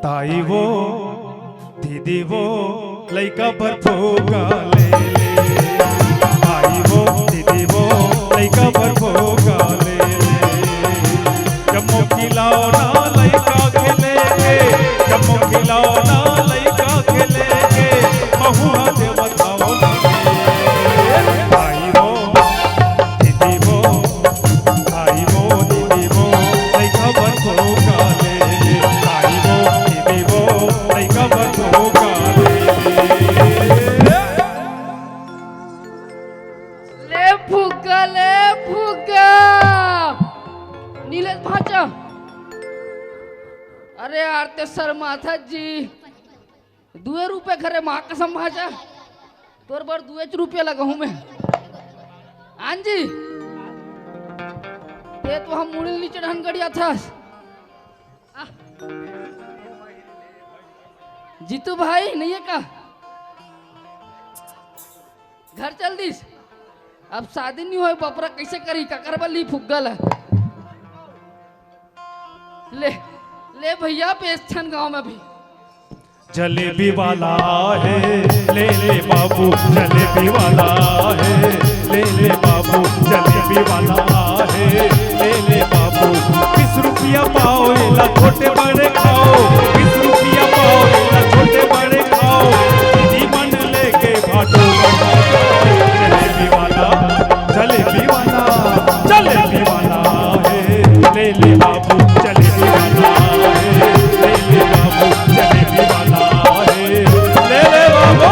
ताई वो दीदी वो लइका पर भोगा ले ले, ताई वो दीदी वो लइका पर भोगा ले ले। जम्मू खिलौना लइका खेलेंगे, जम्मू खिलौना लइका खेलेंगे, महुआ दे बताओ ना। ताई वो दीदी वो, ताई वो दीदी वो लइका पर भोगा ले ले, ताई वो दीदी वो लइका पर भोगा ले ले। ले फुग्गा नीलेश भाचा। अरे आरते सर माथा जी 2 रुपये घरे माँ कसम भाचा तोर बार 2 रुपये लगाऊ मैं आन जी ते तो हम मुड़िल नीचे ढन गड़िया था। जीतू भाई नहीं है का घर चल दीस। अब शादी नहीं हो बपरा कैसे करी ककर बली फुग्गल है। ले ले भैया पेस्थन गांव में भी जलेबी वाला है ले ले बाबू, जलेबी वाला है ले ले बाबू, जलेबी वाला है ले ले बाबू। 20 रुपया पाओ ला छोटे बड़े खाओ, 20 रुपया पाओ ला छोटे बड़े खाओ, दीदी मन लेके भाटो जलेबी वाला, जलेबी वाला, जलेबी वाला है ले ले बाबू, जलेबी वाला है ले ले बाबू, जलेबी वाला है ले ले बाबू।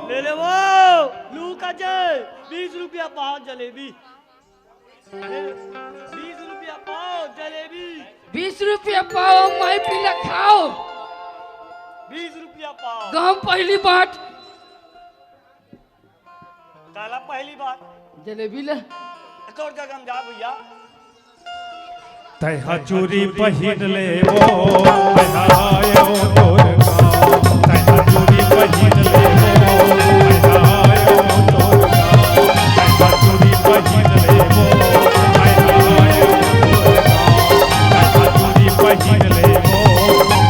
ले ले वो लू का जय 20 रुपया पाव जलेबी, 20 रुपया पाव जलेबी, 20 रुपया पाओ माई पीला खाओ, 20 रुपया पाव। गांव पहली बाट काला पहली बार जलेबी ले तोर जगह जा भैया। तैहा चूरी पहिन ले वो पहनायो तोर गाँव, तैहा चूरी पहिन ले वो पहनायो तोर गाँव, तैहा चूरी पहिन ले वो पहनायो तोर गाँव, तैहा चूरी पहिन ले वो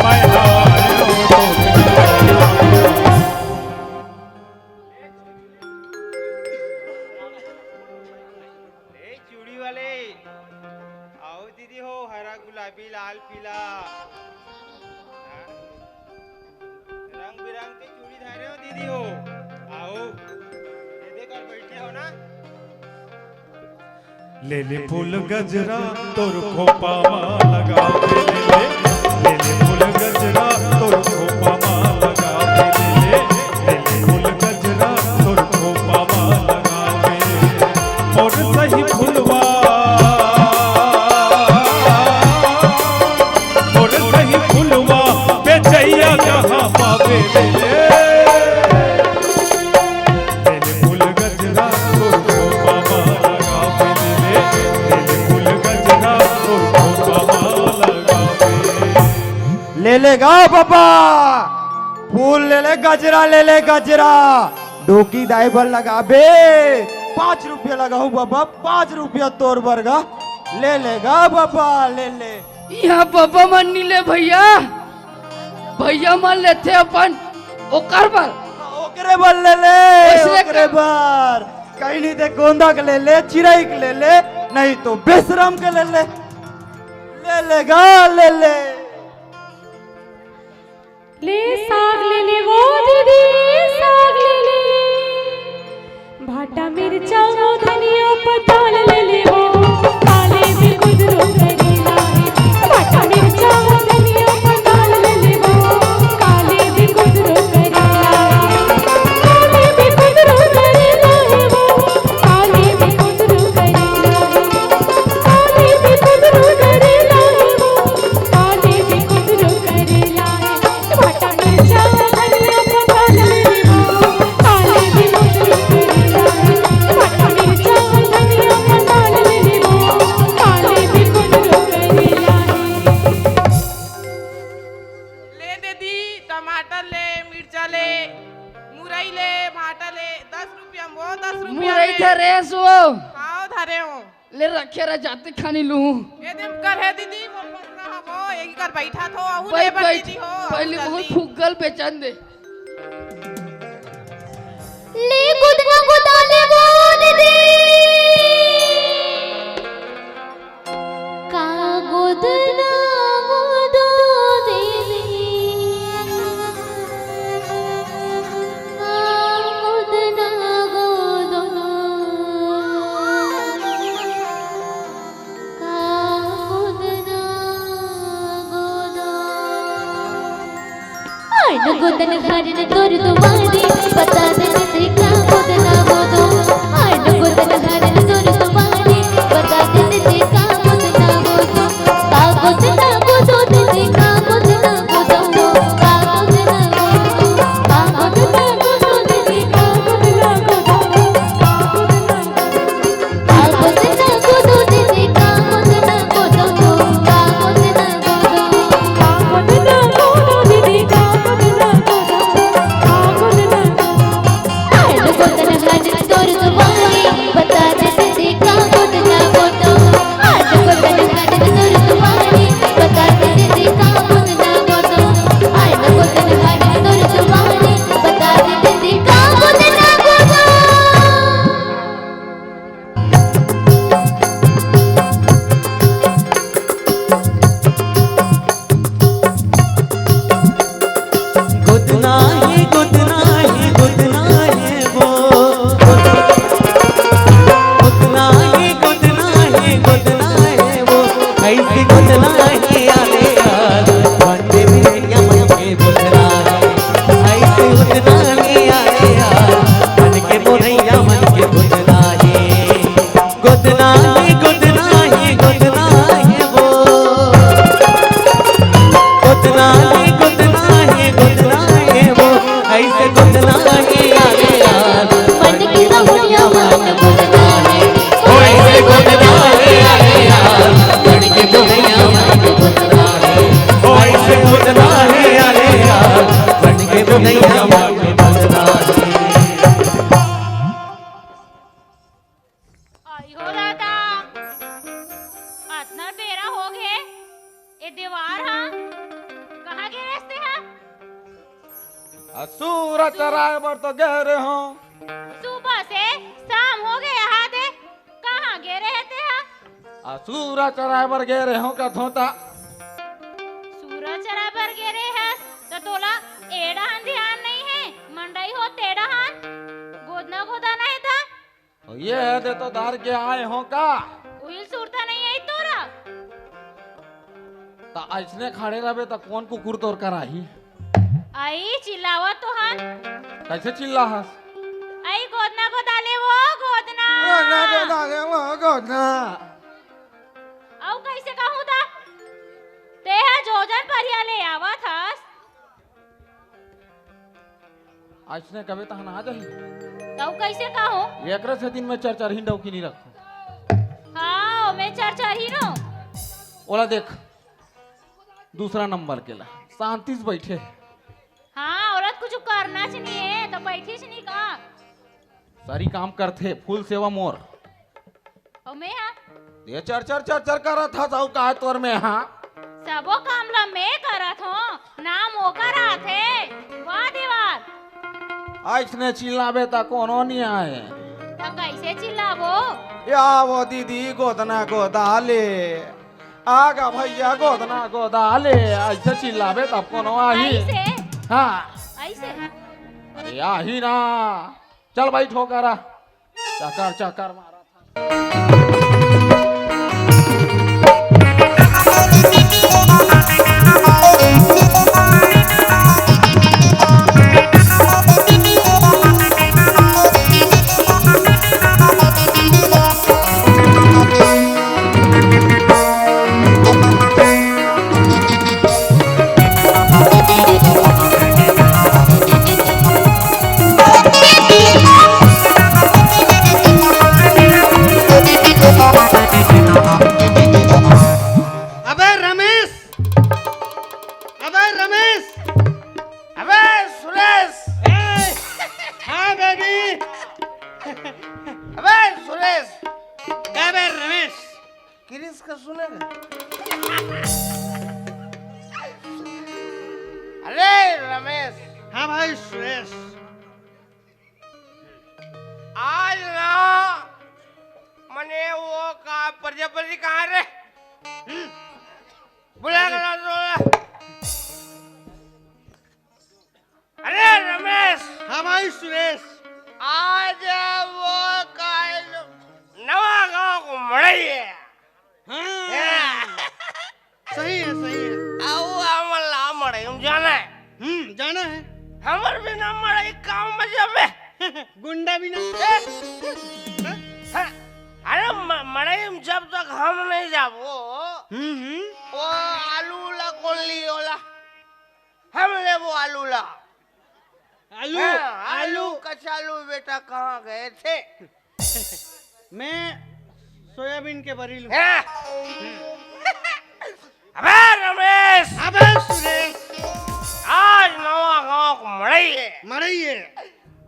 पहनायो तोर गाँव। चूड़ी वाले आओ दीदी हो, हरा गुलाबी लाल पीला रंग बिरंग के चूड़ी धारे हो दीदी हो, आओ दे दे कर बैठे हो ना। ले ले फूल गजरा तोर खोपा माँ लगा दे ले ले फूल गजरा तोर खोपा माँ लगा दे ले फूल गजरा तोर खोपा माँ लगा दे। और सही फुलवा और सही फुलवा बेचैया कहाँ पावे ले ले फूल गजरा तोर खोपा माँ लगा दे ले फूल गजरा तोर खोपा माँ लगा दे। ले लेगा पापा फूल ले ले गजरा ले ले गजरा डोकी दाई भर लगा बे 5 रुपया लगाऊ बाबा 5 रुपया तोर बरगा ले लेगा बाबा ले ले। यहाँ पापा मन नहीं ले भैया, भैया मन लेते अपन ओकर पर ओकरे बर ले ले ओसरे ओकरे बर कहीं नहीं दे गोंदा के ले ले चिड़ै के ले ले नहीं तो बेशरम के ले ले ले लेगा ले ले। ले साग ले ले वो दीदी साग ले ले, भाटा मिर्चा वो धनिया पताल ले ले वो, काले भी गुदरू करेला है, भाटा मिर्चा वो धनिया पताल ले ले वो, काले भी गुदरू करेला है, काले भी गुदरू करेला है वो, काले भी गुदरू करेला है, काले भी गुदरू करेला है वो, काले भी गुदरू करेला है, भाटा मिर्चा वो धनिया पताल ले ले वो, काले भी गुदरू करेला है, भाटा मिर्चा वो धनिया पताल ले ले वो, काले भी गुदरू करेला है। ले दीदी टमाटर ले, मिर्चा ले, मुरई ले, भाटा ले, 10 रुपया वो 10 रुपया मुरई ले। थे रेस वो आओ धारे हो ले रखे रह जाते खानी लू ये दिन कर है दीदी बोल मत ना वो एक कर बैठा थो आहू बैठ लेबर बैठ दीदी हो पहले बहुत फुग्गल बेचन दे ले गुदना गुदाले बोल दे का गुदना गुदो दे का गुदना गुदो का गुदना गुदो आइन गुदन हरन तोर तुम्हारी बता दे का गुदना गुदो आइन गुदन हरन तोर तुम्हारी बता दे का गुदना गुदो का गुदना गुदो दे का गुदना गुदो का गुदना गुदो का गुदना गुदो दे का गुदना गुदो का गुदना गुदो दे का गुदना गुदो का गुदना गुदो का गुदना गुदो दे का गुदना गुदो का गुदना आइन गुदन हरन तोर तुम्हारी बता दे का गुदना गुदो आइन गुदन हरन तोर तुम्हारी बता दे का गुदना गुदो आइन गुदन हरन तोर तुम्हारी बता दे का गुदना गुदो गुदना है गुदना है गुदना है वो गुदना है गुदना है गुदना है वो ऐसे गुदना है यारे यार बंदे में यमन के गुदना है ऐसे गुदना है यारे यार मन के मोरैया मन के गुदना है गुदना है गुदना है गुदना है वो गुदना है गुदना है गुदना है वो ऐसे गुदना है यारे यार मन की लहुरिया मन गुदना है ओ ऐसे गुदना है यारे यार मन के मोरैया मन के गुदना है ओ ऐसे गुदना है यारे यार मन के मोरैया मन के गुदना है आई हो दादा इतना बेरा हो गए ये दीवार हाँ कहाँ के रास्ते हैं सूरज चराए पर तो गहरे हो सुबह से शाम हो गए यहाँ दे कहाँ गे रहते हैं सूरज चराए पर गहरे हो का थोता सूरज चरा पर गे रहे हैं तो तोला एड़ाहन ध्यान नहीं है मंडई हो तेड़ाहन गोदना गोदा नहीं था ये है दे तो धार के आए हो का उहिल सूरता नहीं आई तोरा ता ऐसने खड़े रहे तो कौन कुकुर तोड़ कर आई आई चिल्लावा तो हन कैसे चिल्ला हस आई गोदना गोदाले वो गोदना औ कैसे कहूँ था ते है जोजन परिया ले आवा था ऐसने कभी तहन आ जाही तो कैसे कहूँ एकरे से दिन में चार चार हिंडौ की नहीं रखो हाँ मैं चर्चा ही नो ओला देख दूसरा नंबर के ला शांति से बैठे हाँ औरत कुछ करना चाहिए तो बैठी नहीं का सारी काम करते फूल सेवा मोर और मैं हाँ ये चर चर चर चर कर था साहू का तोर में हाँ सबो काम ला मैं करत हो नाम वो करा थे वाह दीवार ऐसने चिल्लाबे ता कोनो नहीं आए तो कैसे चिल्लावो या वो दीदी गोदना गोदाले आगा भैया गोदना गोदाले ऐसे चिल्लाबे तब कोनो आही ऐसे हाँ ऐसे अरे आही ना चल भाई ठोकरा चकर चकर मारा था रमेश। हाँ भाई सुरेश। आज ना मने वो का प्रजापति कहाँ रे? बुला कर ला। अरे रमेश। हाँ भाई सुरेश। आज वो का नवा गांव को मड़ई है। हाँ सही है सही है। आओ हमला मड़ई हम जाना है। जाना है। हमर भी ना मड़ई काम में जाबे। गुंडा भी ना। अरे मड़ई में जब तक हम नहीं जाबो वो आलू ला कौन ली ओला? हम ले वो आलू ला। आलू आलू कचालू बेटा कहाँ गए थे? मैं सोयाबीन के बरी लूं। अबे रमेश। अबे सुरेश। आज नवा गांव को मड़ई है। मड़ई है।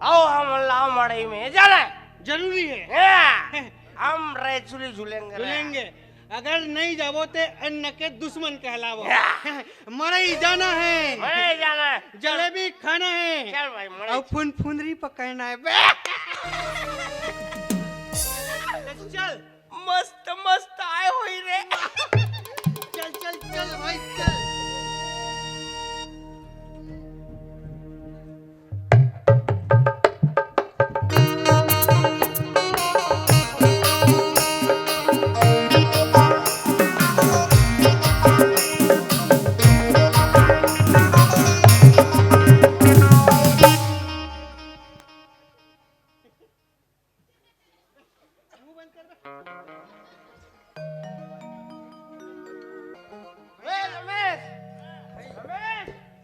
आओ हम ला मड़ई में जाना है। जरूरी है। हम रेचुली झूलेंगे। झूलेंगे। अगर नहीं जाबो ते अन्न के दुश्मन कहलावो। मड़ई जाना है। मड़ई जाना है। जलेबी खाना है। चल भाई मड़ई। और फुनफुनरी पकाना है। चल मस्त मस्त आए हुई रे। चल चल चल भाई चल।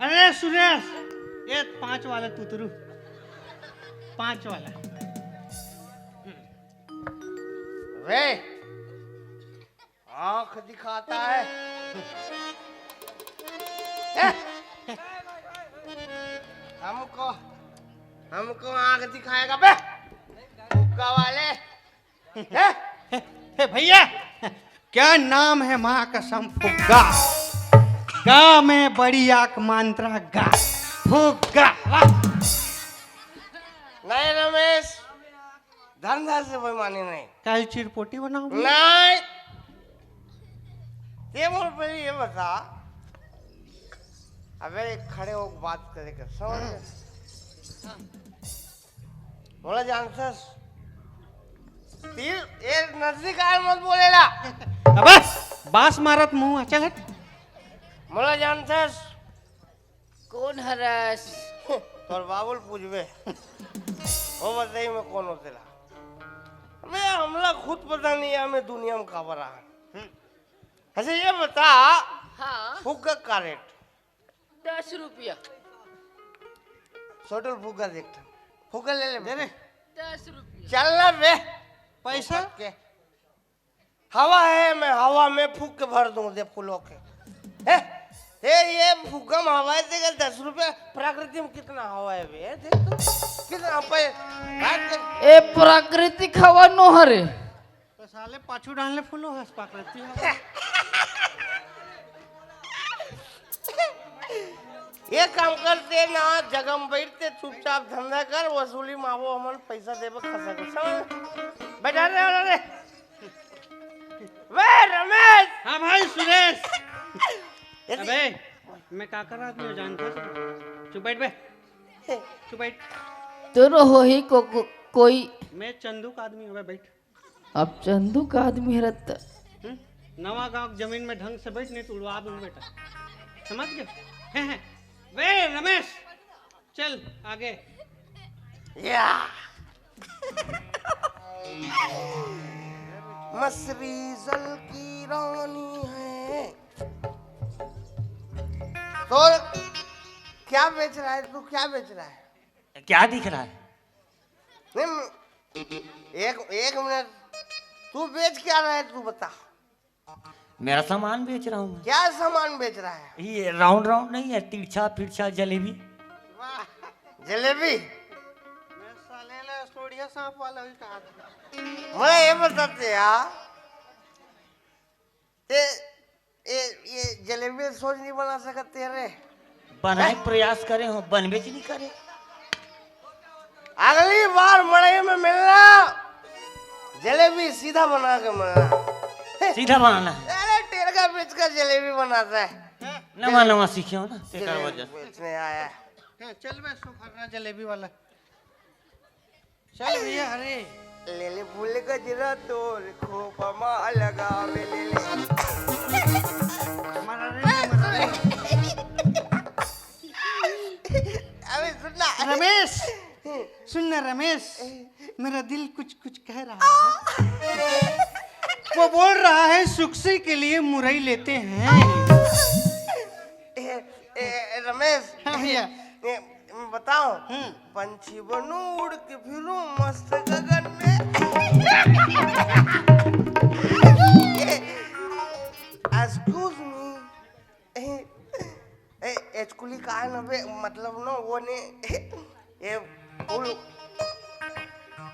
अरे सुरेश ये 5 वाला तुतरू 5 वाला। वे आंख दिखाता है। हमको हमको आंख दिखाएगा बे हुक्का वाले। भैया क्या नाम है माँ कसम फुग्गा। गा में बड़ी आंख मांत्रा गा फुग्गा। नहीं रमेश धंधा से बेईमानी नहीं। कल चिरपोटी बनाओ। नहीं ये बोल पहले ये बता। अबे खड़े हो बात करेगा समझ बोला जानता तीर ये नजदीक आए मत बोलेला। अबे बास मारत मुंह चल हट। बोला जानता कौन हरस? तोर बाबुल पूछबे वो बताई मैं कौन होतेला। मैं हमला खुद पता नहीं है हमें दुनिया में खबर आ। अच्छा ये बता हाँ फुग्गा का रेट? 10 रुपया। छोटल फुग्गा देखता फुग्गा ले ले मेरे 10 रुपया। चलना बे पैसा के हवा है मैं हवा में फूक के भर दूं दे फूलों के। ये फुग्गा में हवा देगा 10 रुपया। प्रकृति में कितना हवा है बे देख तो कितना ए प्राकृतिक हवा नो हरे तो साले पाछू डालने फूलो हंस पाकृति। ये काम करते ना जगह में बैठते चुपचाप धंधा कर वसूली मावो हमन पैसा देबे खसा के समझ बैठा रे। वे रमेश। हाँ भाई सुरेश। अबे मैं काकर आदमी हो जानता है। चुप बैठ बे चुप बैठ। तो हो ही कोई मैं चंदू का आदमी हूँ बैठ। अब चंदू का आदमी रहता। नवा गांव जमीन में ढंग से बैठ नहीं तो उड़वा दूंगा बेटा समझ गए। वे रमेश चल आगे। या मसरी जल की रानी है। तो क्या बेच रहा है तू? क्या बेच रहा है? क्या दिख रहा है? नहीं एक मिनट तू बेच क्या रहा है तू बता। मेरा सामान बेच रहा हूँ। क्या सामान बेच रहा है? ये राउंड राउंड नहीं है तिरछा फिरछा जलेबी। जलेबी मैं साले ले सोडिया सांप वाला ही कहा था। मुझे ये बताते यार ये जलेबी सोच नहीं बना सकते रे। बनाए प्रयास करे हो, बनबे नहीं करे। अगली बार मड़ई में मिलना, जलेबी सीधा बना के मिलना। सीधा बनाना। अरे टेरका बेच कर जलेबी बनाता है। नवा नवा सीखे हो ना, तेकर जलेबी वजह से। बेचने आया। चल बे सुखरना जलेबी वाला, चल भैया। अरे ले ले फूल गजरा तोर खोपमा लगावे ले ले। अबे सुनना रमेश, सुनना रमेश, मेरा दिल कुछ कुछ कह रहा है। वो बोल रहा है सुखसी के लिए मुरई लेते हैं। रमेश, हाँ भैया। बताओ, पंछी बनू उड़ के फिरूं मस्त गगन में। एक्सक्यूज मी, एचकुली का है ना बे, मतलब ना वो ने ये फूल,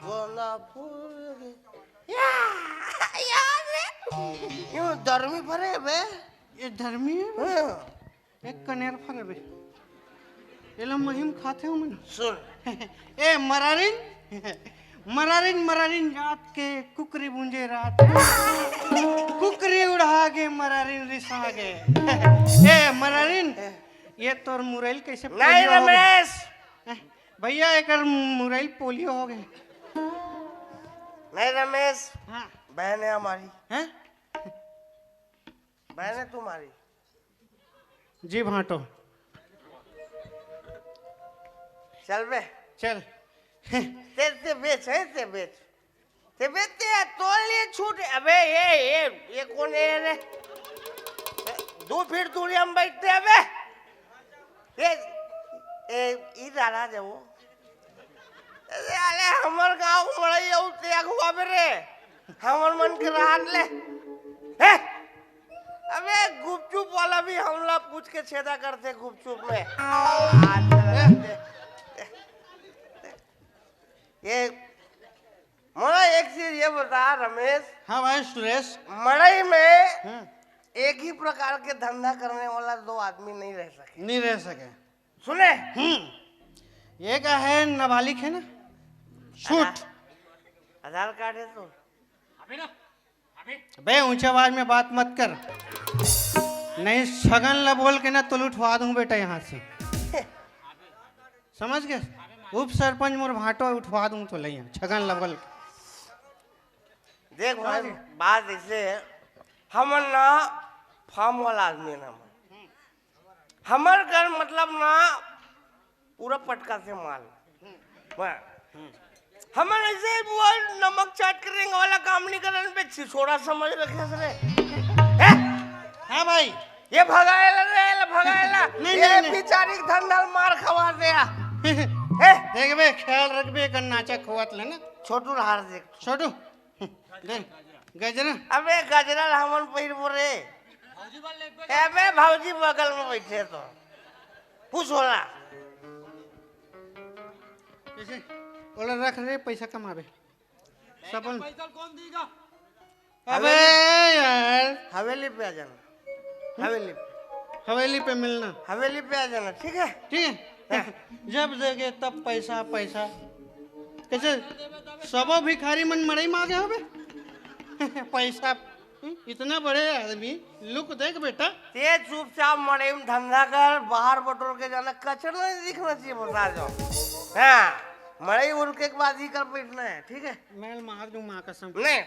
वो ना फूल यार यूं दरमी भरे बे। ये धर्मी है बे। हाँ, एक कनेर फरे बे, ये लो महिम खाते हो मन। सुन ए मरारिन, मरारिन मरारिन रात के कुकरी बूंजे रात, कुकरी उड़ा के मरारिन रिसा गे। ए मरारिन, ये तोर मुरैल कैसे नहीं पोलियो हो गए? रमेश, भैया एक मुरैल पोलियो हो गए। नहीं रमेश, हाँ बहन है हमारी, हैं? बहन है तुम्हारी। जी भाटो, चल बे, चल। ते बेच है, ते बेच, ते बेचते हैं तो लिए छूट। अबे ये कौन है रे? 2 फीट दूरी हम बैठते हैं बे। ये दादा है वो। अरे हमर गांव मड़ई औ त्याग हुआ बे रे, हमर मन के राहत ले। हे अबे गुपचुप वाला भी हमला पूछ के छेदा करते गुपचुप में। ये मोला एक चीज ये बता रमेश, हाँ भाई सुरेश। मड़ई में एक ही प्रकार के धंधा करने वाला 2 आदमी नहीं रह सके। नहीं रह सके। सुने, एक है नाबालिग है ना, छूट। आधार कार्ड है तो बे ऊंचे आवाज में बात मत कर, नहीं छगन ला बोल के ना तो उठवा दूं बेटा यहाँ से, समझ गए? उप सरपंच मोर भाटो उठवा दूं तो ले छगन ला बोल के। देख भाई बात ऐसे है, हमर ना फार्म वाला आदमी ना, हमर घर मतलब ना पूरा पटका से माल। हमर ऐसे वो नमक चाट के रेंग वाला काम नहीं करन पे छिछोड़ा समझ रखे रे। हाँ भाई, ये भगाएला रे, भगाएला। नहीं, ये नहीं। बेचारी धंधल मार खवा दिया। देख बे, ख्याल रख बे, कर नाचा खोवत ले ना। छोटू हार देख, छोटू दे गजरा। अबे गजरा हमन पहिर बोरे। अबे भौजी बगल में बैठे तो पूछ होला। कैसे ओला रख रे, पैसा कमाबे सबन। अबे यार, हवेली पे आ जाना, हवेली पे, हवेली पे मिलना। हवेली पे आ जाना, ठीक है? ठीक है। जब देगे तब पैसा पैसा। कैसे सबो भिखारी मन मड़ई मांगे हो बे? पैसा, इतना बड़े आदमी लुक देख बेटा। ते चुपचाप मड़ई में धंधा कर, बाहर बटोर के जाना, कचरा नहीं दिखना चाहिए, बता जाओ। हाँ, मड़ई उड़ के बाद ही कर बैठना है, ठीक है? मैं मार दूं माँ कसम। नहीं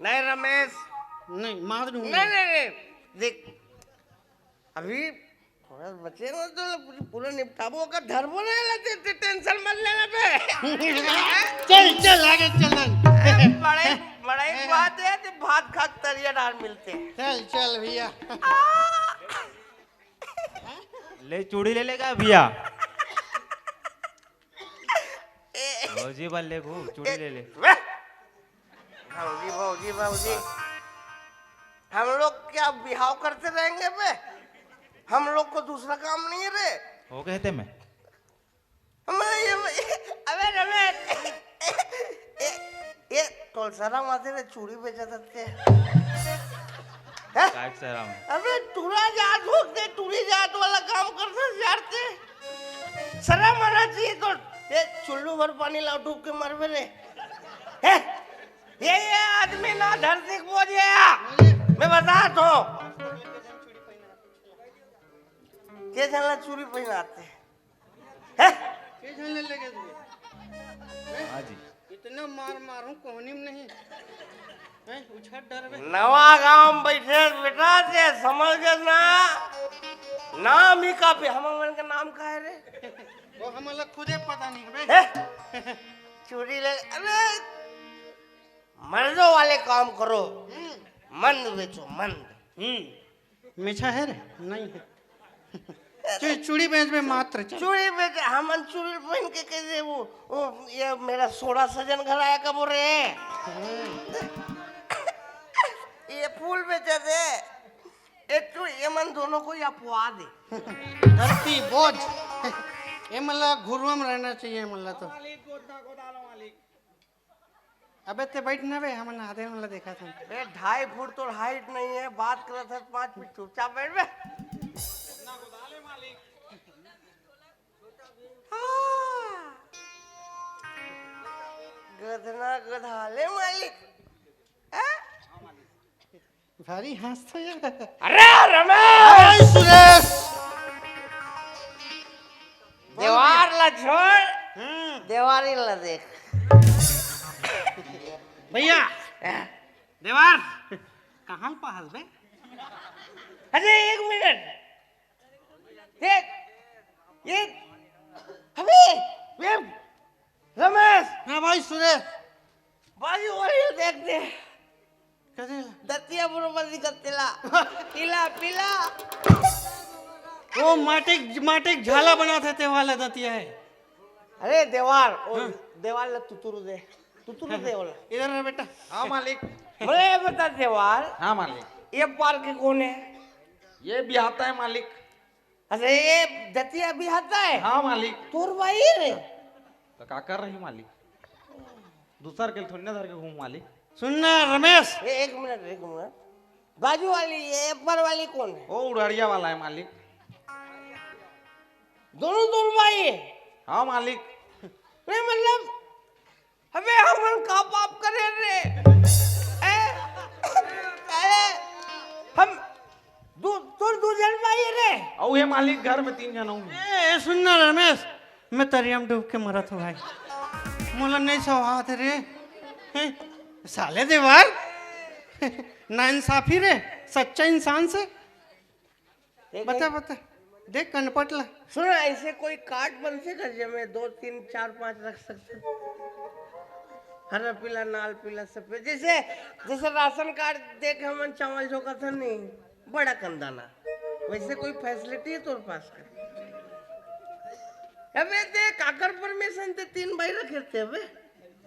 नहीं रमेश, नहीं मार दूं। नहीं देख, अभी थोड़ा बचे ना तो पूरा निपटाबो का धरबो नहीं लेते, टेंशन मत लेना पे। चल चल आगे चल। बड़ाई बात है तो भात खा के तरिया डाल मिलते हैं। चल चल भैया। ले चूड़ी ले लेगा भैया। भौजी बल ले गो, चूड़ी ले ले। भौजी भौजी भौजी, हम लोग क्या बिहाव करते रहेंगे बे? हम लोग को दूसरा काम नहीं है रे। हो कहते मैं अबे रमेश, ये तोलसरा माथे रे चूड़ी बेचा सकते हैं। काट सराम। अबे टूरा जात हो के टूरी जात वाला काम करते जाते चाहिए तो ये चुल्लू भर पानी लाओ डूब के मर रे हैं? ये आदमी ना धरती को गया मैं बता तो के चलना चूड़ी पहनाते हैं के झलने लगे तुझे? हाँ जी इतना मार मारूं कोहनी में नहीं हैं उछट डर में नवा गांव में बैठे बेटा से समझ गए ना नाम ही काफी हम का नाम का है रे वो हमारा खुदे पता नहीं है हैं? चूड़ी ले अरे मर्दों वाले काम करो मंद बेचो मंद मीठा है रे नहीं है चूड़ी बेच में मात्र चल। चूड़ी बेच हम चूड़ी पहन के कैसे वो ये मेरा 16 सजन घर आया कब रे ये फूल बेचे थे ये मन दोनों को या पुआ दे धरती बोझ ये मतलब घुरुआ में रहना चाहिए मतलब तो अबे ते बैठ ना बे हमने आधे मतलब देखा था बे 2.5 फुट तो हाइट नहीं है बात कर रहा था 5 फीट चुपचाप बैठ बे गधना गधाले मालिक भारी हंस तो यार अरे रमेश सुरेश देवार ला छोड़ देवारी ला देख भैया देवार कहाँ पहल बे अरे 1 मिनट देख ये अबे रमेश हाँ भाई सुरेश बाजू वाली देख दे कैसे दतिया बरोबर दिखतेला पीला पीला वो माटिक झाला बनाते थे वाला दतिया है अरे देवार देवार ला तुतुरु दे वाला इधर रह बेटा हाँ मालिक मुझे ये बता देवार हाँ मालिक ये पार्क कौन है ये भी आता है मालिक अरे ये दतिया भी आता है हाँ मालिक तोर भाई रे तो क्या कर रही मालिक दूसर के थोड़ी ना धर के घूम मालिक सुनना रमेश ये 1 मिनट बाजू वाली ये ऊपर वाली कौन है वो उड़ाड़िया वाला है मालिक दोनों भाई है हाँ मालिक नहीं मतलब अबे हम का पाप करे रे हम दो जन भाई रे और ये मालिक घर में 3 जन हूँ ए सुनना रमेश मैं तरियम डूब के मरा था भाई मोला नहीं सवात रे हैं? साले देवार ना इंसाफी रे सच्चा इंसान से बता देख कनपटला सुनो ऐसे कोई कार्ड बन से कर जमे 2 3 4 5 रख सकते हरा पीला नाल पीला सफेद जैसे राशन कार्ड देख हम चावल चोखा था नहीं बड़ा कंदाना वैसे कोई फैसिलिटी है तोर पास का अबे देख काकर परमिशन ते 3 भाई रखे थे अबे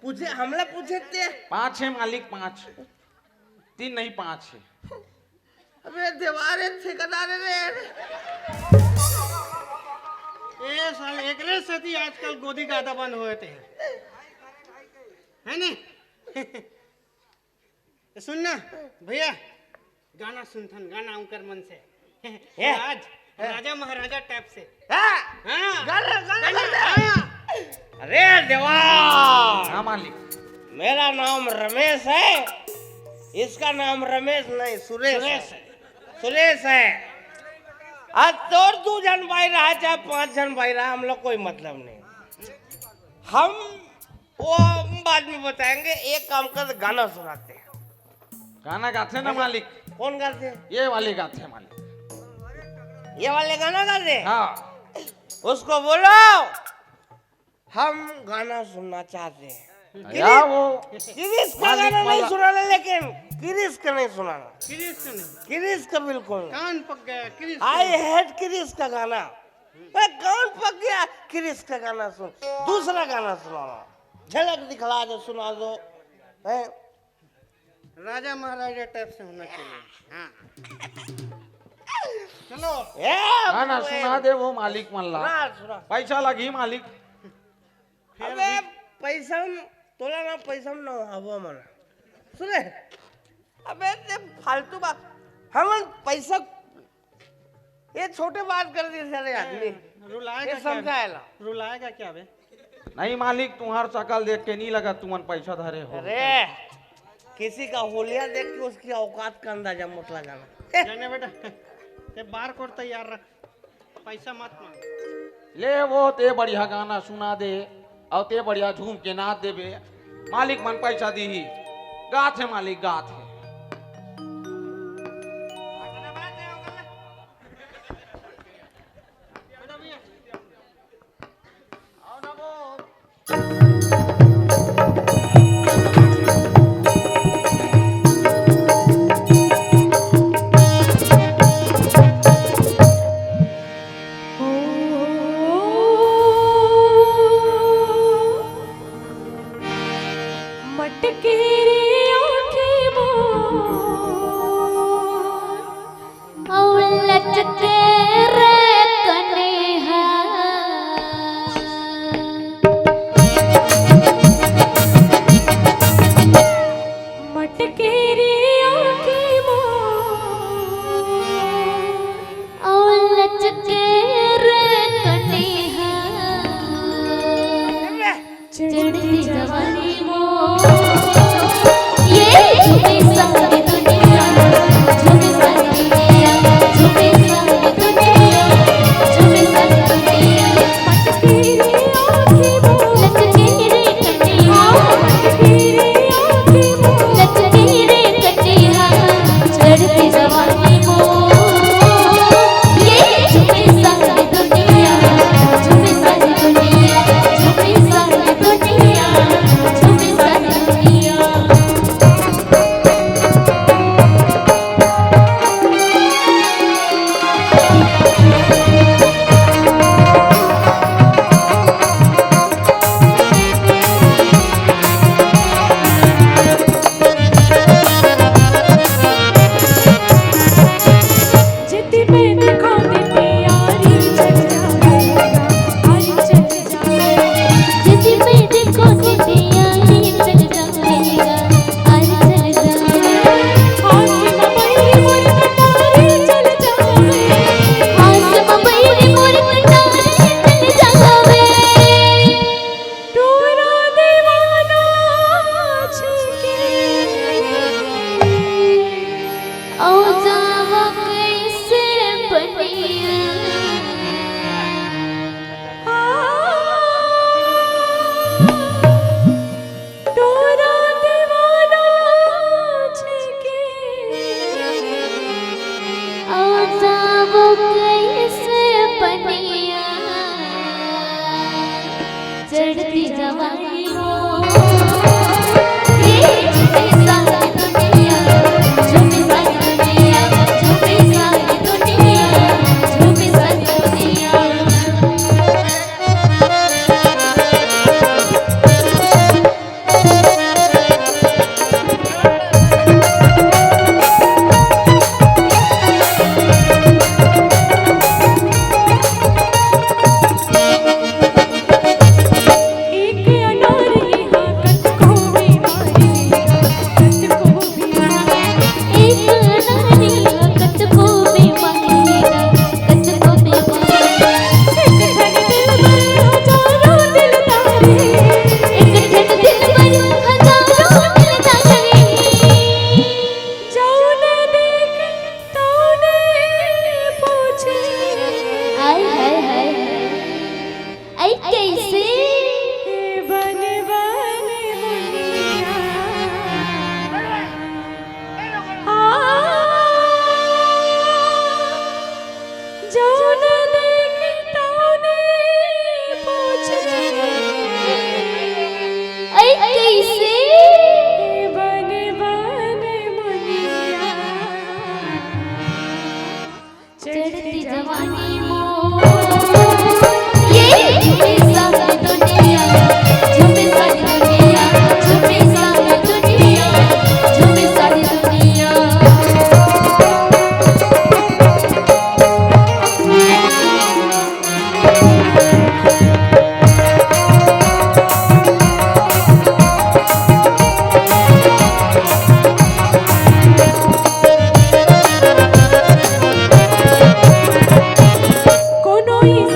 पूछे हमला पूछे थे 5 है मालिक 5 3 नहीं 5 है अबे दीवारे ठेकेदार रे ए साल एकरे सती आजकल गोदी गादा बंद हुए थे है नी सुनना भैया गाना सुनथन गाना उनकर मन से आज राजा महाराजा टाइप से हाँ हाँ गाना हाँ। अरे देवार हाँ मालिक मेरा नाम रमेश है इसका नाम रमेश नहीं सुरेश है आज तोर 2 जन भाई रहा चाहे 5 जन भाई रहा हम लोग कोई मतलब नहीं हम वो बाद में बताएंगे एक काम कर गाना सुनाते हैं गाना गाते ना मालिक कौन गाते ये वाले गाते हैं मालिक ये वाले गाना गाते हाँ उसको बोलो हम गाना सुनना चाहते हैं या वो किरिस का मालिक गाना नहीं वाला। सुनाना लेकिन किरिस का नहीं सुनाना किरिस का नहीं किरिस का बिल्कुल नहीं। कान पक गया किरिस आई हेट किरिस का गाना कौन पक गया किरिस का गाना सुन दूसरा गाना सुनाना झलक दिखला दो सुना दो हैं राजा महाराजा टाइप से होना चाहिए हाँ चलो गाना सुना दे वो मालिक मल्ला सुना पैसा लगी मालिक अबे पैसा तोला ना पैसा ना हवा मना सुने अबे ते फालतू बात हम पैसा ये छोटे बात कर दिए सारे आदमी रुलाएगा ये क्या समझाएला रुलाएगा क्या बे नहीं मालिक तुम्हार शकल देख के नहीं लगा तुमन पैसा धरे हो। अरे किसी का होलिया देख के उसकी औकात का अंदाजा मत लगाना। जाने बेटा ये बार कोड तैयार रख पैसा मत मांग ले वो ते बढ़िया गाना सुना दे और ते बढ़िया झूम के नाच देबे मालिक मन पैसा दी ही गाथ है मालिक गाथ है। मटके रे आँखें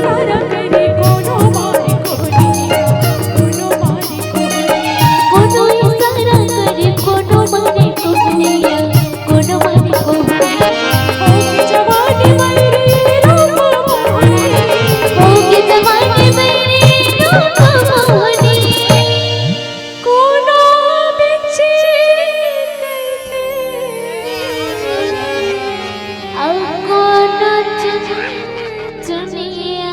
इशारा करे कोनो मारी कोहनिया कोनो मारी कोहनिया कोनो इशारा करे कोनो मारे कोहनिया कोनो मारे कोहनिया होगी जवानी मेरी रूप मोहनी होगी जवानी मेरी रूप मोहनी कोनो बिछे कहते अब कोनो चुनिया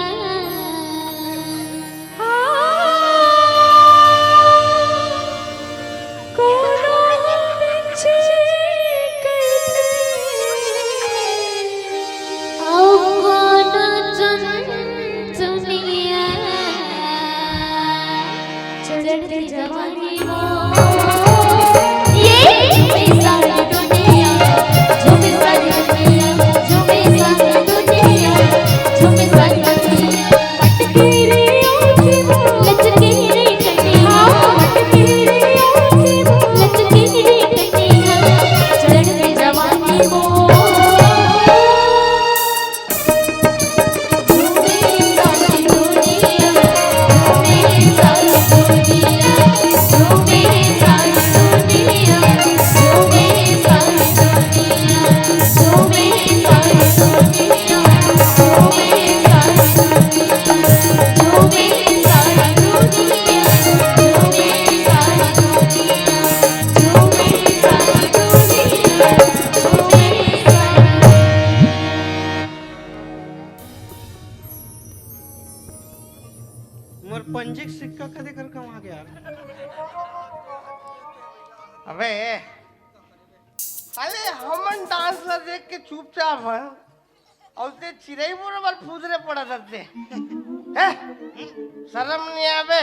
कोनो बिछे कहते अब कोनो चुनिया चढ़ते जवानी हो ये सारी दुनिया झूमे सारी दुनिया झूमे सारी दुनिया झूमे सारी दुनिया मटकी रे आँखी वो लचके रे कटिया मटकी रे आँखी वो लचके रे कटिया चढ़ते जवानी हो झूमे सारी दुनिया झूमे सारी दुनिया झूमे सारी दुनिया झूमे सारी दुनिया झूमे सारी दुनिया झूमे सारी दुनिया झूमे सारी दुनिया झूमे सारी दुनिया झूमे सारी दुनिया झूमे मोर पंजिक सिक्का कदे कर कमा गया अबे अरे हमन डांस ला देख के चुपचाप हैं और ते चिरई बरोबर फूदरे पड़ा रहते हैं शर्म नहीं आवे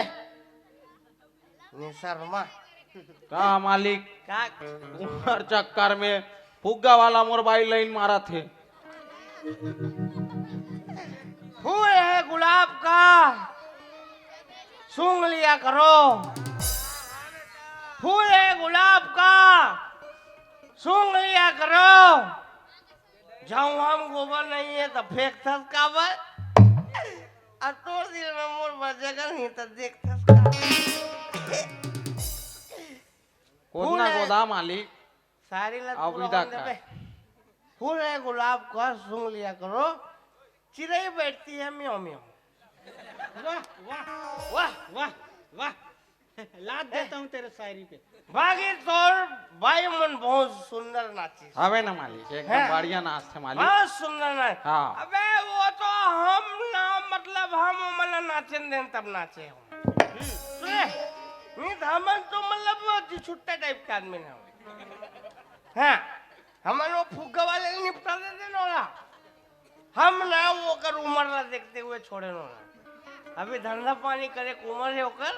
निशर्मा का मालिक का हर चक्कर में फुग्गा वाला मोबाइल लाइन मारा थे। फूल है गुलाब का सूंघ लिया करो फूल है गुलाब का सूंघ लिया करो जाऊं हम गोबर नहीं है तो फेंक थस काबर और तोड़ दिल में मोर बजेगा नहीं तो देख थस कोदना गोदा मालिक सारी लत अब पूरा विदा होने कर। पे। फूल है गुलाब का सूंघ लिया करो चिड़ै बैठती है म्याऊं म्याऊं वाह वाह वाह वाह वाह लाद देता हूँ तेरे शायरी पे बाकी तोर भाई मन बहुत सुंदर नाची हवे ना मालिक एकदम हैं? बढ़िया नाच थे मालिक। बहुत सुंदर नाच हाँ। अबे वो तो हम ना मतलब हम मन नाचे दें तब नाचे हम सुने नहीं तो हमन तो मतलब छुट्टा टाइप के आदमी ना हाँ हमन वो फुग्गा वाले निपटा देते नोरा हम ना वो कर उम्र ला देखते हुए छोड़े नोरा अभी धंधा पानी करे उम्र है होकर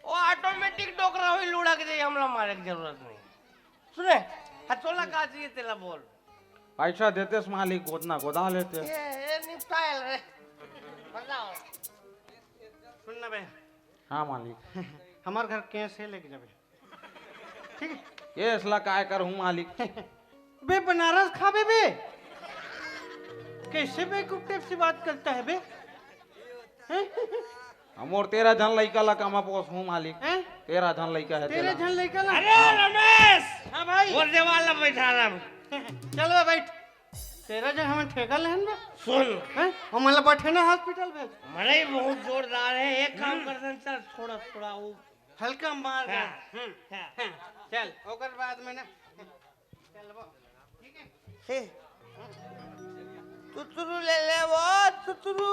वो ऑटोमेटिक डोकरा हुई लूड़ा के जाइए हमला मारे की जरूरत नहीं सुने हथोला का चाहिए तेला बोल पैसा देते मालिक गोदना गोदा लेते। ये निपटायल रे बताओ सुनना बे हाँ मालिक हमार घर कैसे लेके जाबे ठीक है ये इसला काय कर हूँ मालिक। बे बनारस खाबे बे कैसे बेवकूफ टाइप से बात करता है बे हैं? हमोर 13 जन लड़का ला कामा पोस हूँ मालिक। हैं? 13 जन लड़का है तेरे तेरा। झन लेकर ला अरे रमेश हाँ भाई बोल दे वाला बैठा रहा चल बे बैठ तेरा जो हमें ठेका लेहन बे सुन हैं हम मतलब बैठे ना हॉस्पिटल भेज मरे बहुत जोरदार है एक काम कर दे चल थोड़ा थोड़ा वो हल्का मार दे हाँ, हाँ। चल ओकर बाद में ना चल वो ठीक है तुतरू ले ले वो तुतरू